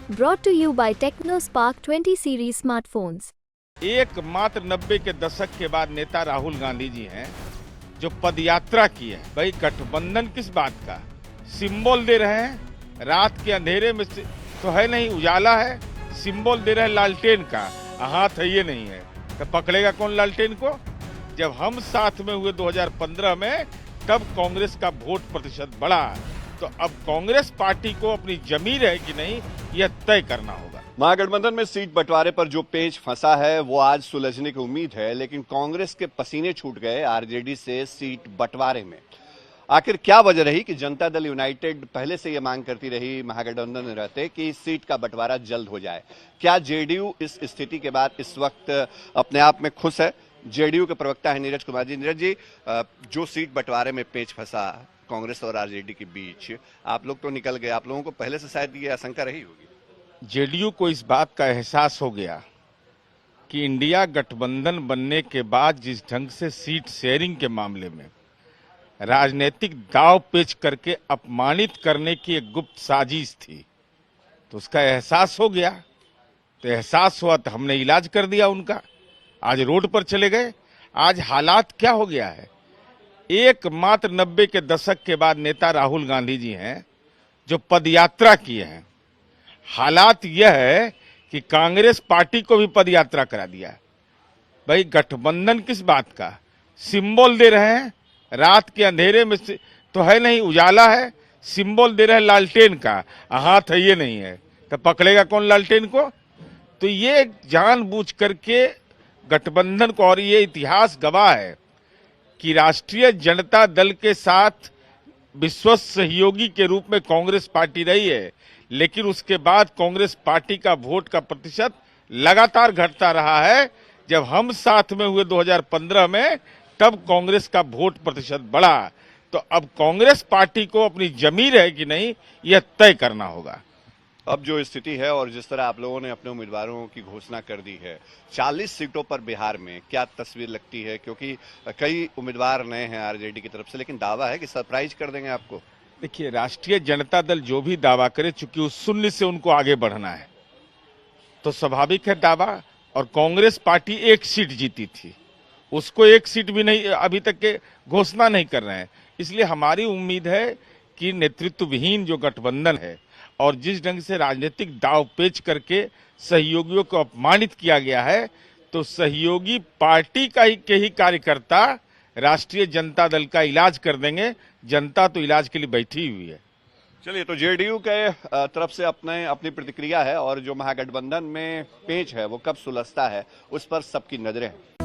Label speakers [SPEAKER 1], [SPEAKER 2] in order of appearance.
[SPEAKER 1] Brought to you by TechnoSpark 20 series smartphones.
[SPEAKER 2] एकमात्र 90 के दशक के बाद नेता राहुल गांधी जी हैं जो पदयात्रा की है। भाई गठबंधन किस बात का सिंबल दे रहे हैं, रात के अंधेरे में तो है नहीं, उजाला है, सिंबल दे रहे हैं लालटेन का, हाथ है ये नहीं है, तो पकड़ेगा कौन लालटेन को। जब हम साथ में हुए 2015 में तब कांग्रेस का वोट प्रतिशत बढ़ा, तो अब कांग्रेस पार्टी को अपनी जमीर है कि नहीं यह तय करना होगा।
[SPEAKER 3] महागठबंधन में सीट बंटवारे पर जो पेंच फंसा है वो आज सुलझने की उम्मीद है, लेकिन कांग्रेस के पसीने छूट गए आरजेडी से सीट बंटवारे में। आखिर क्या वजह रही कि जनता दल यूनाइटेड पहले से यह मांग करती रही महागठबंधन में रहते कि सीट का बंटवारा जल्द हो जाए। क्या जेडीयू इस स्थिति के बाद इस वक्त अपने आप में खुश है? जेडीयू के प्रवक्ता है नीरज कुमार जी। नीरज जी, जो सीट बंटवारे में पेंच फंसा कांग्रेस और आरजेडी के बीच, आप लोग तो निकल गए, आप लोगों को पहले से शायद ये आशंका रही होगी।
[SPEAKER 2] जेडीयू को इस बात का एहसास हो गया कि इंडिया गठबंधन बनने के बाद जिस ढंग से सीट शेयरिंग के मामले में राजनीतिक दाव पेच करके अपमानित करने की एक गुप्त साजिश थी, तो उसका एहसास हो गया। तो एहसास हुआ तो हमने इलाज कर दिया उनका, आज रोड पर चले गए। आज हालात क्या हो गया है, एकमात्र 90 के दशक के बाद नेता राहुल गांधी जी हैं जो पदयात्रा किए हैं। हालात यह है कि कांग्रेस पार्टी को भी पदयात्रा करा दिया है। भाई गठबंधन किस बात का सिंबल दे रहे हैं, रात के अंधेरे में तो है नहीं, उजाला है, सिंबल दे रहे हैं लालटेन का, हाथ है ये नहीं है, तो पकड़ेगा कौन लालटेन को। तो ये जानबूझ करके गठबंधन को, और ये इतिहास गवाह है कि राष्ट्रीय जनता दल के साथ विश्वस्त सहयोगी के रूप में कांग्रेस पार्टी रही है, लेकिन उसके बाद कांग्रेस पार्टी का वोट का प्रतिशत लगातार घटता रहा है। जब हम साथ में हुए 2015 में तब कांग्रेस का वोट प्रतिशत बढ़ा, तो अब कांग्रेस पार्टी को अपनी जमीर है कि नहीं यह तय करना होगा।
[SPEAKER 3] अब जो स्थिति है और जिस तरह आप लोगों ने अपने उम्मीदवारों की घोषणा कर दी है 40 सीटों पर बिहार में, क्या तस्वीर लगती है? क्योंकि कई उम्मीदवार नए हैं आरजेडी की तरफ से, लेकिन दावा है कि सरप्राइज कर देंगे आपको।
[SPEAKER 2] देखिए, राष्ट्रीय जनता दल जो भी दावा करे, चूंकि उस शून्य से उनको आगे बढ़ना है तो स्वाभाविक है दावा। और कांग्रेस पार्टी एक सीट जीती थी, उसको एक सीट भी नहीं अभी तक के घोषणा नहीं कर रहे हैं। इसलिए हमारी उम्मीद है कि नेतृत्व विहीन जो गठबंधन है और जिस ढंग से राजनीतिक दाव पेच करके सहयोगियों को अपमानित किया गया है, तो सहयोगी पार्टी के ही कार्यकर्ता राष्ट्रीय जनता दल का इलाज कर देंगे। जनता तो इलाज के लिए बैठी हुई है।
[SPEAKER 3] चलिए, तो जेडीयू के तरफ से अपनी प्रतिक्रिया है, और जो महागठबंधन में पेंच है वो कब सुलझता है उस पर सबकी नजरें हैं।